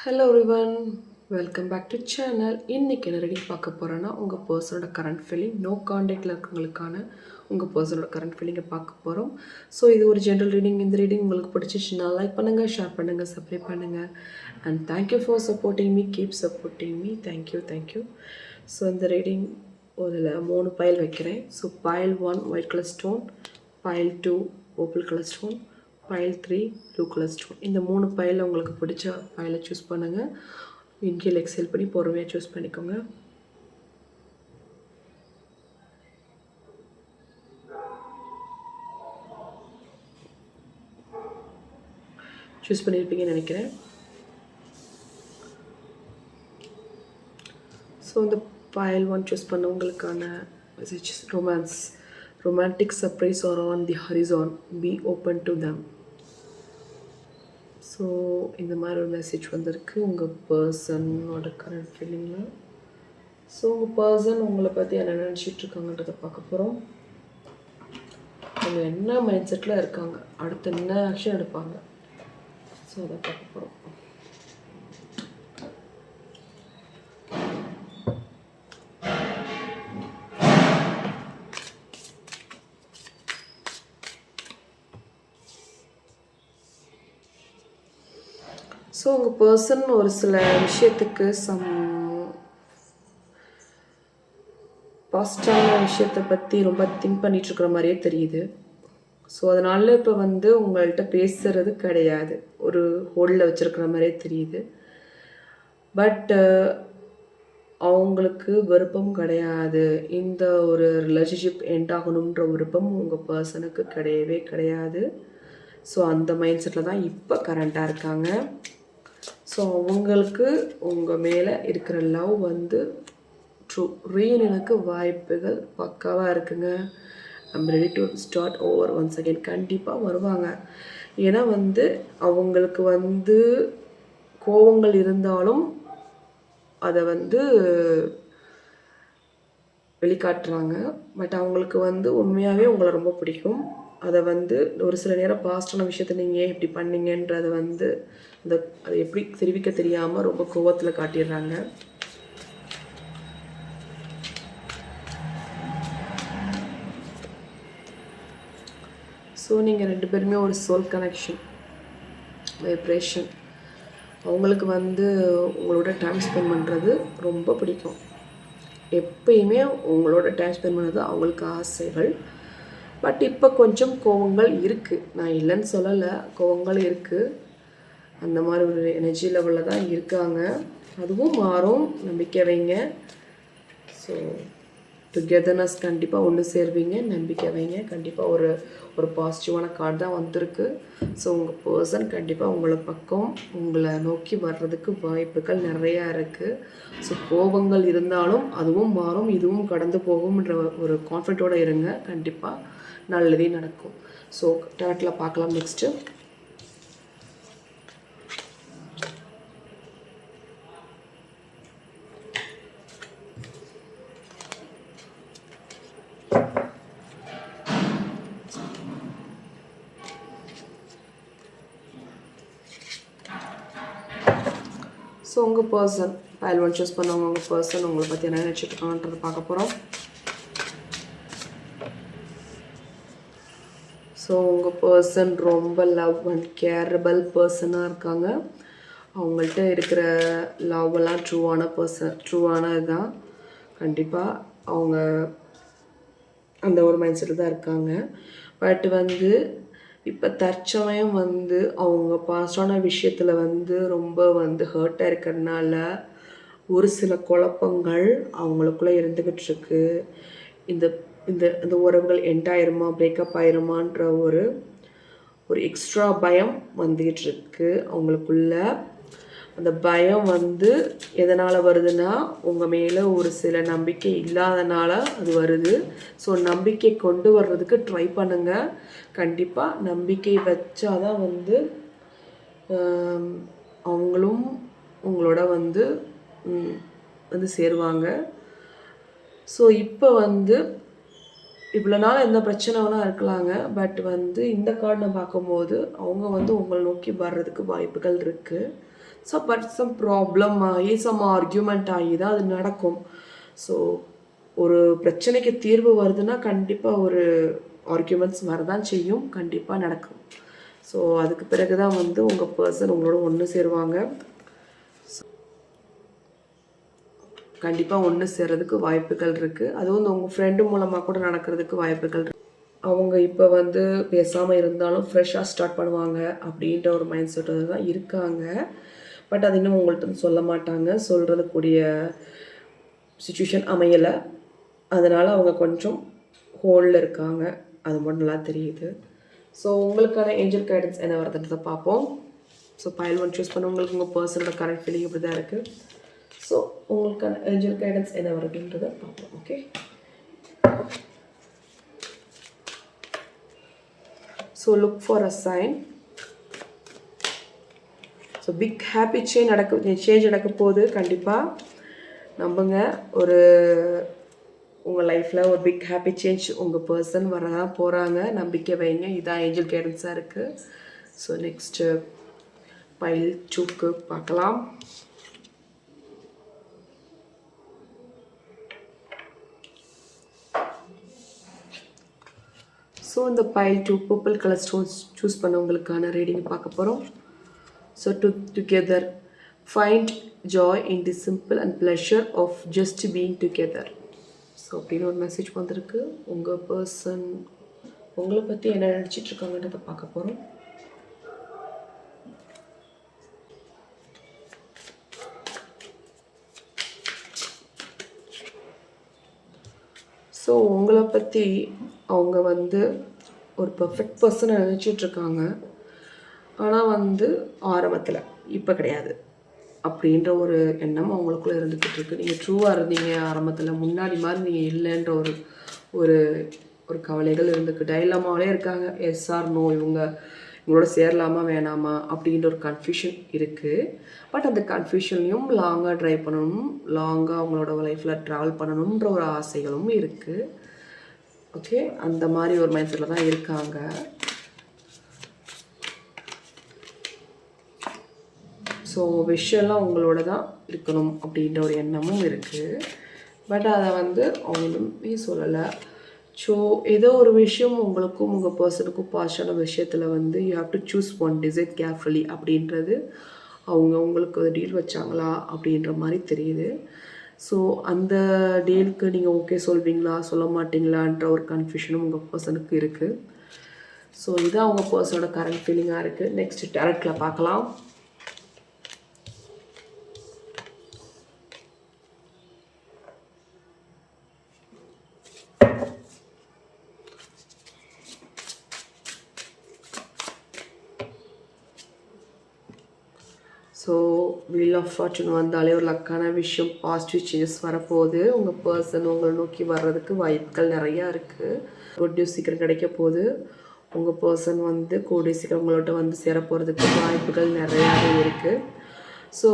Hello everyone, welcome back to channel. இன்றைக்கி என்ன reading பார்க்க போகிறேன்னா, உங்கள் பர்சனோட கரண்ட் ஃபீலிங், நோ காண்டாக்டில் இருக்கிறவங்களுக்கான உங்கள் பர்சனோட கரண்ட் ஃபீலிங்கை பார்க்க போகிறோம். ஸோ இது ஒரு ஜென்ரல் ரீடிங். இந்த ரீடிங் உங்களுக்கு பிடிச்சிச்சுன்னா லைக் பண்ணுங்கள், ஷேர் பண்ணுங்கள், சப்ஸ்கிரைப் பண்ணுங்கள். And thank you for supporting me, keep supporting me. Thank you. So இந்த ரீடிங் அதில் 3 பைல் வைக்கிறேன். So file 1 white colour stone, file 2 purple colour stone, file 3 blue colour stone. இந்த 3 பைலில் உங்களுக்கு பிடிச்ச பைலை சூஸ் பண்ணுங்கள். இன்கீழ் எக்ஸல் பண்ணி பொறுமையாக சூஸ் பண்ணிக்கோங்க. சூஸ் பண்ணியிருப்பீங்கன்னு நினைக்கிறேன். ஸோ இந்த பைல் 1 சூஸ் பண்ணவங்களுக்கான message: romantic surprise are on the horizon, be open to them. So இந்த மாதிரி ஒரு மெசேஜ் வந்திருக்கு உங்கள் பர்சனோட கரண்ட் ஃபீலிங்கில். ஸோ உங்கள் பர்சன் உங்களை பற்றி என்ன நினச்சிட்ருக்காங்கன்றதை பார்க்க போகிறோம். அவங்க என்ன மைண்ட் செட்டில் இருக்காங்க, அடுத்து என்ன ஆக்ஷன் எடுப்பாங்க, ஸோ அதை பார்க்க போகிறோம். ஸோ உங்கள் பர்சன் ஒரு சில விஷயத்துக்கு பாசிட்டிவான விஷயத்தை பற்றி ரொம்ப திங்க் பண்ணிகிட்ருக்குற மாதிரியே தெரியுது. ஸோ அதனால் இப்போ உங்கள்கிட்ட பேசுகிறது கிடையாது, ஒரு ஹோல்டில் வச்சுருக்கிற மாதிரியே தெரியுது. பட் அவங்களுக்கு விருப்பம் கிடையாது, இந்த ஒரு ரிலேஷன்ஷிப் எண்ட் ஆகணுன்ற விருப்பம் உங்கள் பர்சனுக்கு கிடையவே கிடையாது. ஸோ அந்த மைண்ட் செட்டில் தான் இப்போ கரண்ட்டாக இருக்காங்க. ஸோ அவங்களுக்கு உங்கள் மேலே இருக்கிற லவ் ட்ரூ ரீயூனியனுக்கு வாய்ப்புகள் பக்காவாக இருக்குங்க. I'm ready to start over once again. கண்டிப்பாக வருவாங்க. ஏன்னா அவங்களுக்கு கோபங்கள் இருந்தாலும் அதை வெளிக்காட்டுறாங்க. பட் அவங்களுக்கு உண்மையாகவே உங்களை ரொம்ப பிடிக்கும். அதை ஒரு சில நேரம் பாஸ்டான விஷயத்தை நீங்கள் ஏன் இப்படி பண்ணீங்கன்றதை அதை எப்படி தெரிவிக்க தெரியாமல் ரொம்ப கோபத்தில் காட்டிடுறாங்க. ஸோ நீங்கள் 2 பேருமே ஒரு சோல் கனெக்ஷன், வைப்ரேஷன். அவங்களுக்கு உங்களோட டைம் ஸ்பெண்ட் பண்ணுறது ரொம்ப பிடிக்கும். எப்பயுமே உங்களோட டைம் ஸ்பெண்ட் பண்ணுறது அவங்களுக்கு ஆசைகள். பட் இப்போ கொஞ்சம் கோவங்கள் இருக்குது, நான் இல்லைன்னு சொல்லலை, கோவங்கள் இருக்குது. அந்த மாதிரி ஒரு எனர்ஜி லெவலில் தான் இருக்காங்க. அதுவும் மாறும், நம்பிக்கை வைங்க. ஸோ டுகெதர்னஸ், கண்டிப்பாக ஒன்று சேருவீங்க, நம்பிக்கை வைங்க. கண்டிப்பாக ஒரு பாசிட்டிவான கார்டு தான் வந்திருக்கு. ஸோ உங்கள் பர்சன் கண்டிப்பாக உங்களை நோக்கி வர்றதுக்கு வாய்ப்புகள் நிறையா இருக்குது. ஸோ கோபங்கள் இருந்தாலும் அதுவும் மாறும், இதுவும் கடந்து போகும்ன்ற ஒரு கான்ஃபிடென்ட்டோடு இருங்க. கண்டிப்பாக நல்லதே நடக்கும். ஸோ டேரக்டில் பார்க்கலாம். நெக்ஸ்ட்டு ஸோ உங்கள் பர்சன் பைல் 1 சூஸ் பண்ணவங்க, உங்கள் பர்சன் உங்களை பற்றி என்ன நினச்சிட்ருக்காங்கன்றதை பார்க்க போகிறோம். ஸோ உங்கள் பர்சன் ரொம்ப லவ் அண்ட் கேரபிள் பர்சனாக இருக்காங்க. அவங்கள்ட்ட இருக்கிற லவ்வெல்லாம் ட்ரூவானது தான். கண்டிப்பாக அவங்க அந்த ஒரு மைண்ட் செட்டில் தான் இருக்காங்க. பட் இப்போ தற்சமயம் அவங்க பாஸ்டான விஷயத்தில் ரொம்ப ஹர்ட்டாக இருக்கிறதுனால ஒரு சில குழப்பங்கள் அவங்களுக்குள்ளே இருந்துக்கிட்டு இருக்கு. இந்த இந்த இந்த உறவுகள் எண்ட் ஆயிருமா, பிரேக்கப் ஆயிருமான்ற ஒரு எக்ஸ்ட்ரா பயம் வந்துக்கிட்டு இருக்கு அவங்களுக்குள்ள. அந்த பயம் எதனால் வருதுன்னா, உங்கள் மேலே ஒரு சில நம்பிக்கை இல்லாதனால அது வருது. ஸோ நம்பிக்கை கொண்டு வர்றதுக்கு ட்ரை பண்ணுங்கள். கண்டிப்பாக நம்பிக்கை வச்சாதான் அவங்களும் உங்களோட சேருவாங்க. ஸோ இப்போ இவ்வளோ நாள் எந்த பிரச்சனை வேணால் இருக்கலாங்க. பட் இந்த கார்டை பார்க்கும்போது அவங்க உங்களை நோக்கி வர்றதுக்கு வாய்ப்புகள் இருக்குது. ஸோ பட் சம் ப்ராப்ளம் ஆகி சம் ஆர்கியூமெண்ட் ஆகி தான் அது நடக்கும். ஸோ ஒரு பிரச்சனைக்கு தீர்வு வருதுன்னா கண்டிப்பாக ஒரு ஆர்கியூமெண்ட்ஸ் வரதான் செய்யும், கண்டிப்பாக நடக்கும். ஸோ அதுக்கு பிறகு தான் வந்து உங்கள் பர்சன் உங்களோட ஒன்று சேருவாங்க. கண்டிப்பாக ஒன்று சேர்றதுக்கு வாய்ப்புகள் இருக்குது. அதுவும் உங்கள் ஃப்ரெண்டு மூலமாக கூட நடக்கிறதுக்கு வாய்ப்புகள் இருக்குது. அவங்க இப்போ வந்து பேசாமல் இருந்தாலும் ஃப்ரெஷ்ஷாக ஸ்டார்ட் பண்ணுவாங்க அப்படின்ற ஒரு மைண்ட் செட்டில் தான் இருக்காங்க. பட் அது இன்னும் உங்கள்கிட்ட சொல்ல மாட்டாங்க, சொல்கிறதுக்கூடிய சுச்சுவேஷன் அமையலை. அதனால் அவங்க கொஞ்சம் ஹோல்டில் இருக்காங்க, அது மட்டும் நல்லா தெரியுது. ஸோ உங்களுக்கான ஏஞ்சல் கைடன்ஸ் என்ன வருதுன்றதை பார்ப்போம். ஸோ பைல் 1 சூஸ் பண்ண உங்களுக்கு உங்கள் பர்சனோட கரண்ட் ஃபீலிங் இப்படி தான் இருக்குது. ஸோ உங்களுக்கான ஏஞ்சல் கைடன்ஸ் என்ன வருதுன்றதை பார்ப்போம். Okay, so look for a sign. So big happy change நடக்க போகுது. கண்டிப்பாக நம்புங்க, ஒரு உங்கள் லைஃப்பில் ஒரு பிக் ஹாப்பி சேஞ்ச் உங்கள் பர்சன் வரதான் போகிறாங்க. நம்பிக்கை வைங்க, இதான் ஏஞ்சல் கைடன்ஸாக இருக்குது. ஸோ நெக்ஸ்ட்டு பைல் 2க்கு பார்க்கலாம். ஸோ இந்த pile 2 purple colour stones choose பண்ணவங்களுக்கான ரீடிங் பார்க்க போகிறோம். So together find joy in the simple and pleasure of just being together. So அப்படின்னு ஒரு மெசேஜ் வந்திருக்கு. உங்கள் பர்சன் உங்களை பற்றி என்ன நினச்சிட்ருக்காங்கன்றதை பார்க்க போகிறோம். ஸோ உங்களை பற்றி அவங்க வந்து ஒரு பர்ஃபெக்ட் பர்சனை நினச்சிட்ருக்காங்க. ஆனால் வந்து ஆரம்பத்தில் இப்போ கிடையாது அப்படின்ற ஒரு எண்ணம் அவங்களுக்குள்ளே இருந்துக்கிட்டு இருக்குது. நீங்கள் ட்ரூவாக இருந்தீங்க ஆரம்பத்தில், முன்னாடி மாதிரி நீங்கள் இல்லைன்ற ஒரு ஒரு ஒரு கவலைகள் இருந்துக்கு டைலமாவே இருக்காங்க. எஸ் ஆர் நோ, இவங்களோட சேரலாமா வேணாமா அப்படின்ற ஒரு கன்ஃபியூஷன் இருக்குது. பட் அந்த கன்ஃபியூஷன்லையும் லாங்காக ட்ரை பண்ணணும், லாங்காக அவங்களோட லைஃப்பில் ட்ராவல் பண்ணணுன்ற ஒரு ஆசைகளும் இருக்குது. ஓகே, அந்த மாதிரி ஒரு மைண்ட் செட்டில் தான் இருக்காங்க. ஸோ விஷயம்லாம் உங்களோட தான் இருக்கணும் அப்படின்ற ஒரு எண்ணமும் இருக்குது. பட் அதை வந்து அவங்களுமே சொல்லலை. ஸோ ஏதோ ஒரு விஷயம் உங்களுக்கும் உங்கள் பர்சனுக்கும் பாஸான விஷயத்தில் வந்து you have to choose one decide carefully அப்படின்றது அவங்க உங்களுக்கு டீல் வச்சாங்களா அப்படின்ற மாதிரி தெரியுது. ஸோ அந்த டீலுக்கு நீங்கள் ஓகே சொல்வீங்களா சொல்ல மாட்டிங்களான்ற ஒரு கன்ஃபியூஷனும் உங்கள் பர்சனுக்கு இருக்குது. ஸோ இதுதான் உங்கள் பர்சனோட கரண்ட் ஃபீலிங்காக இருக்குது. நெக்ஸ்ட் டேரக்டில் பார்க்கலாம். ஸோ வீல் ஆஃப் ஃபார்ச்சூன் வந்தாலே ஒரு லக்கான விஷயம், பாசிட்டிவ் சேஞ்சஸ் வரப்போகுது. உங்கள் பர்சன் உங்களை நோக்கி வர்றதுக்கு வாய்ப்புகள் நிறையா இருக்குது. குட் நியூஸ் சீக்கிரம் கிடைக்க போகுது. உங்கள் பர்சன் வந்து கூடிய சீக்கிரம் உங்கள்கிட்ட வந்து சேர போகிறதுக்கு வாய்ப்புகள் நிறையாவே இருக்குது. ஸோ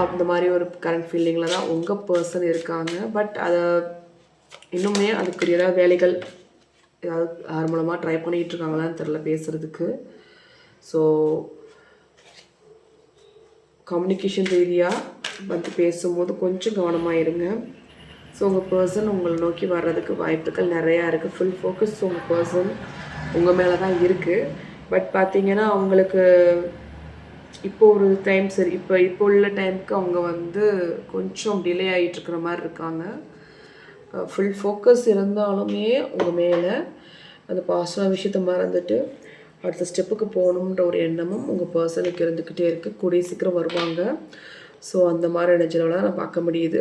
அந்த மாதிரி ஒரு கரண்ட் ஃபீலிங்கில் தான் உங்கள் பர்சன் இருக்காங்க. பட் அதை இன்னுமே அதுக்குரிய ஏதாவது வேலைகள் ஏதாவது யார் மூலமாக ட்ரை பண்ணிகிட்டு இருக்காங்களான்னு தெரில பேசுகிறதுக்கு. ஸோ கம்யூனிகேஷன் ரீதியாக வந்து பேசும்போது கொஞ்சம் கவனமாக இருங்க. ஸோ உங்கள் பர்சன் உங்களை நோக்கி வர்றதுக்கு வாய்ப்புகள் நிறையா இருக்குது. ஃபுல் ஃபோக்கஸ் உங்கள் பர்சன் உங்கள் மேலே தான் இருக்குது. பட் பார்த்திங்கன்னா அவங்களுக்கு இப்போ ஒரு டைம் சரி இப்போ உள்ள டைமுக்கு அவங்க வந்து கொஞ்சம் டிலே ஆகிட்டுருக்கிற மாதிரி இருக்காங்க. ஃபுல் ஃபோக்கஸ் இருந்தாலுமே உங்கள் மேலே அந்த பாசிட்டிவான விஷயத்தை மறந்துட்டு அடுத்த ஸ்டெப்புக்கு போகணுன்ற ஒரு எண்ணமும் உங்கள் பர்சனுக்கு இருந்துக்கிட்டே இருக்குது. கூடிய சீக்கிரம் வருவாங்க. ஸோ அந்த மாதிரி எனர்ஜிலாம் நான் பார்க்க முடியுது.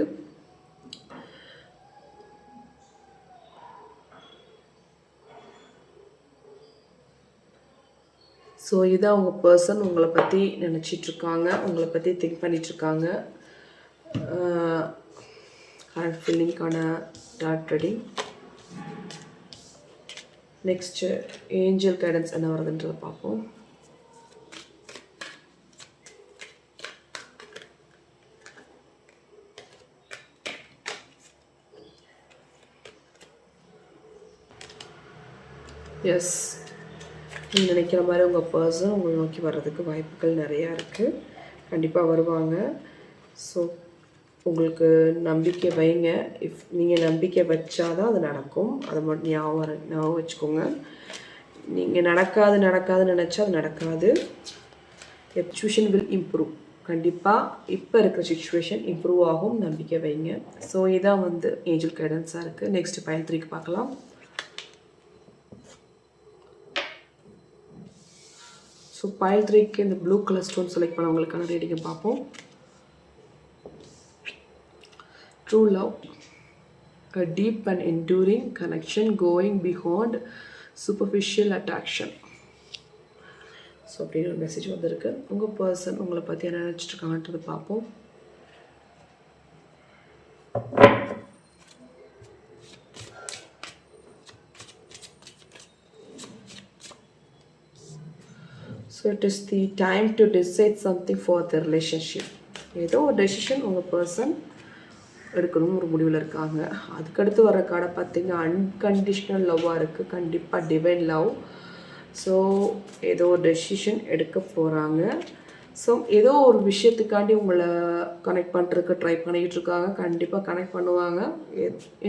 ஸோ இதான் உங்கள் பர்சன் உங்களை பற்றி நினச்சிட்ருக்காங்க, உங்களை பற்றி திங்க் பண்ணிகிட்ருக்காங்க. கரண்ட் ஃபீலிங்கான டாட் ரெடிங். நெக்ஸ்ட்டு ஏஞ்சல் கைடன்ஸ் என்ன வருதுன்றதை பார்ப்போம். எஸ், நீங்கள் நினைக்கிற மாதிரி உங்கள் பர்சன் உங்களை நோக்கி வர்றதுக்கு வாய்ப்புகள் நிறையா இருக்குது. கண்டிப்பாக வருவாங்க. ஸோ உங்களுக்கு நம்பிக்கை வைங்க. நீங்கள் நம்பிக்கை வச்சாதான் அது நடக்கும். அதை மட்டும் ஞாபகம் வச்சுக்கோங்க. நீங்கள் நடக்காதுன்னு நினச்சா அது நடக்காது. Situation will improve. கண்டிப்பாக இப்போ இருக்கிற சிச்சுவேஷன் இம்ப்ரூவ் ஆகும். நம்பிக்கை வைங்க. ஸோ இதான் வந்து ஏஞ்சல் கைடன்ஸாக இருக்குது. நெக்ஸ்ட் பைல் 3க்கு பார்க்கலாம். ஸோ பைல் 3க்கு இந்த ப்ளூ கலர் ஸ்டோன் செலக்ட் பண்ணவங்களுக்கான ரீடிங்கை பார்ப்போம். True love, a deep and enduring connection going beyond superficial attraction. So அப்படின்னு ஒரு மெசேஜ் வந்திருக்கு. உங்கள் பர்சன் உங்களை பற்றி என்ன நினச்சிட்ருக்காங்கன்றது பார்ப்போம். So it is the time to decide something for the relationship. ஏதோ ஒரு டெசிஷன் உங்கள் பர்சன் எடுக்கணும்னு ஒரு முடிவில் இருக்காங்க. அதுக்கடுத்து வர கார்டை பார்த்தீங்க அன்கண்டிஷ்னல் லவ்வாக இருக்குது. கண்டிப்பாக டிவைன் லவ். ஸோ ஏதோ ஒரு டெசிஷன் எடுக்க போகிறாங்க. ஸோ ஏதோ ஒரு விஷயத்துக்காண்டி உங்களை கனெக்ட் பண்ணுறதுக்கு ட்ரை பண்ணிக்கிட்டு இருக்காங்க. கண்டிப்பாக கனெக்ட் பண்ணுவாங்க.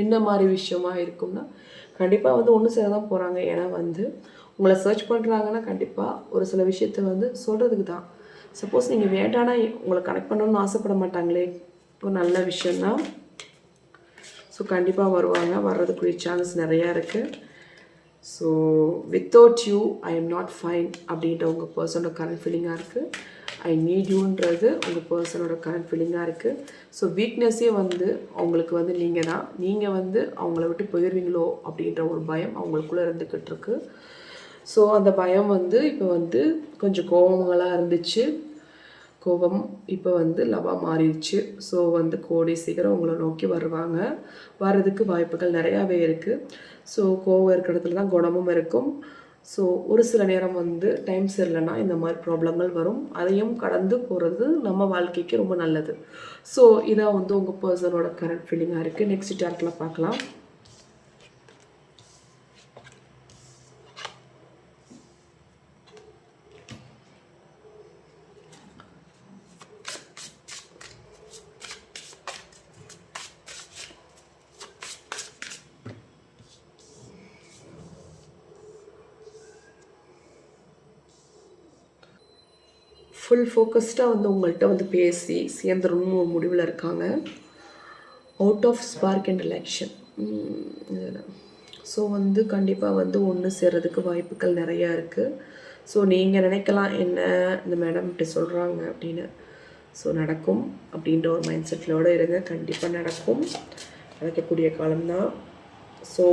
என்ன மாதிரி விஷயமா இருக்கும்னா கண்டிப்பாக வந்து ஒன்று சேர தான் போகிறாங்க. ஏன்னா வந்து உங்களை சர்ச் பண்ணுறாங்கன்னா கண்டிப்பாக ஒரு சில விஷயத்த வந்து சொல்கிறதுக்கு தான். சப்போஸ் நீங்கள் வேண்டானா உங்களை கனெக்ட் பண்ணணும்னு ஆசைப்பட மாட்டாங்களே, ஒரு நல்ல விஷயந்தான். ஸோ கண்டிப்பாக வருவாங்க. வர்றதுக்குரிய சான்ஸ் நிறையா இருக்குது. So without you I am not fine அப்படின்ற உங்கள் பர்சனோட கரண்ட் ஃபீலிங்காக இருக்குது. ஐ நீட் யூன்றது உங்கள் பர்சனோட கரண்ட் ஃபீலிங்காக இருக்குது. ஸோ வீக்னஸ்ஸே வந்து அவங்களுக்கு வந்து நீங்கள் வந்து அவங்கள விட்டு போயிடுவீங்களோ அப்படின்ற ஒரு பயம் அவங்களுக்குள்ளே இருந்துக்கிட்டு இருக்கு. ஸோ அந்த பயம் வந்து இப்போ வந்து கொஞ்சம் கோபங்களாக இருந்துச்சு. கோபம் இப்போ வந்து லவ்வாக மாறிடுச்சு. ஸோ வந்து கோடி சீக்கிரம் உங்களை நோக்கி வருவாங்க. வர்றதுக்கு வாய்ப்புகள் நிறையாவே இருக்குது. ஸோ கோபம் இருக்கிற இடத்துல தான் குணமும் இருக்கும். ஸோ ஒரு சில நேரம் வந்து டைம் சரியில்லைன்னா இந்த மாதிரி ப்ராப்ளங்கள் வரும். அதையும் கடந்து போகிறது நம்ம வாழ்க்கைக்கு ரொம்ப நல்லது. ஸோ இதான் வந்து உங்கள் பர்சனோட கரண்ட் ஃபீலிங்காக இருக்குது. நெக்ஸ்ட் டார்க்கில் பார்க்கலாம். ஃபுல் ஃபோக்கஸ்டாக வந்து உங்கள்கிட்ட வந்து பேசி சேர்ந்துடணும்னு ஒரு முடிவில் இருக்காங்க. Out of spark and relaxation. So வந்து கண்டிப்பாக வந்து ஒன்று சேர்றதுக்கு வாய்ப்புகள் நிறையா இருக்குது. ஸோ நீங்கள் நினைக்கலாம் என்ன இந்த மேடம் இப்படி சொல்கிறாங்க அப்படின்னு. ஸோ நடக்கும் அப்படின்ற ஒரு மைண்ட் செட்டிலோடு இருங்க. கண்டிப்பாக நடக்கும். நடக்கக்கூடிய காலம்தான். ஸோ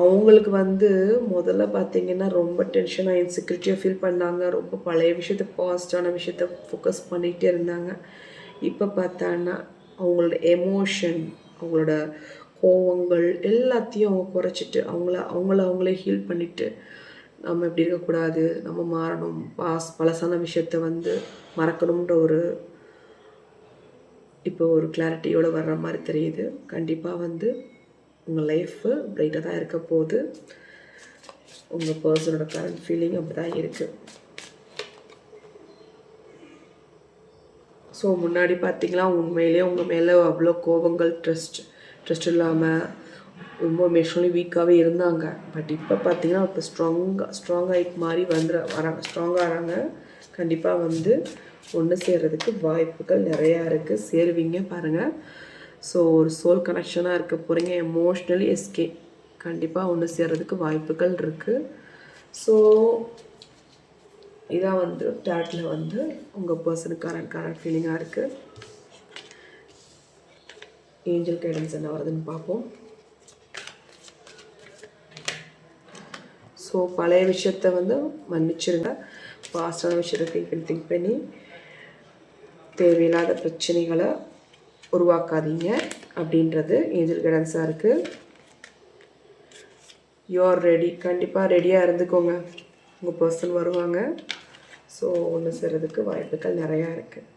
அவங்களுக்கு வந்து முதல்ல பார்த்திங்கன்னா ரொம்ப டென்ஷனாக இன்செக்யூரிட்டியாக ஃபீல் பண்ணாங்க. ரொம்ப பழைய விஷயத்த பாசிட்டிவான விஷயத்த ஃபோக்கஸ் பண்ணிகிட்டே இருந்தாங்க. இப்போ பார்த்தாங்கன்னா அவங்களோட எமோஷன், அவங்களோட கோவங்கள் எல்லாத்தையும் அவங்க குறைச்சிட்டு அவங்களே ஹீல் பண்ணிவிட்டு நம்ம இப்படி இருக்கக்கூடாது, நம்ம மாறணும், பழசான விஷயத்த வந்து மறக்கணுன்ற இப்போ ஒரு கிளாரிட்டியோடு வர்ற மாதிரி தெரியுது. கண்டிப்பாக வந்து உங்கள் லைஃப்பு பிரைட்டாக தான் இருக்க போகுது. உங்கள் பர்சனோட கரண்ட் ஃபீலிங் அப்படி தான் இருக்குது. ஸோ முன்னாடி பார்த்திங்கன்னா உண்மையிலே உங்கள் மேலே அவ்வளோ கோபங்கள், ட்ரஸ்ட் இல்லாமல் ரொம்ப எமோஷனலி வீக்காகவே இருந்தாங்க. பட் இப்போ பார்த்திங்கன்னா இப்போ ஸ்ட்ராங்காக மாதிரி வராங்க, ஸ்ட்ராங்காக ஆகிறாங்க. கண்டிப்பாக வந்து ஒன்று சேர்கிறதுக்கு வாய்ப்புகள் நிறையா இருக்குது. சேருவீங்க பாருங்கள். ஸோ ஒரு சோல் கனெக்ஷனாக இருக்க போகிறீங்க. எமோஷ்னலி எஸ்கேப் கண்டிப்பாக ஒன்று சேர்கிறதுக்கு வாய்ப்புகள் இருக்குது. ஸோ இதான் வந்து டேட்டில் வந்து உங்கள் பர்சனுக்கு கரண்ட் ஃபீலிங்காக இருக்குது. ஏஞ்சல் கைடன்ஸ் என்ன வருதுன்னு பார்ப்போம். ஸோ பழைய விஷயத்த வந்து மன்னிச்சிருங்க. பாஸ்டான விஷயத்தை திங்க் பண்ணி தேவையில்லாத பிரச்சனைகளை உருவாக்காதீங்க அப்படின்றது ஏஞ்சல் கைடன்ஸாக இருக்குது. You are ready. கண்டிப்பாக ரெடியாக இருந்துக்கோங்க. உங்கள் பர்சன் வருவாங்க. ஸோ ஒன்று சேர்கிறதுக்கு வாய்ப்புகள் நிறையா இருக்குது.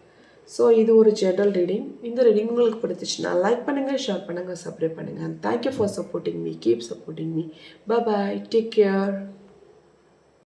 ஸோ இது ஒரு ஜெனரல் ரீடிங். இந்த ரீடிங் உங்களுக்கு பிடிச்சிச்சுன்னா லைக் பண்ணுங்கள், ஷேர் பண்ணுங்கள், சப்ஸ்கிரைப் பண்ணுங்கள். Thank you for supporting me. Keep supporting me. Bye bye. Take care.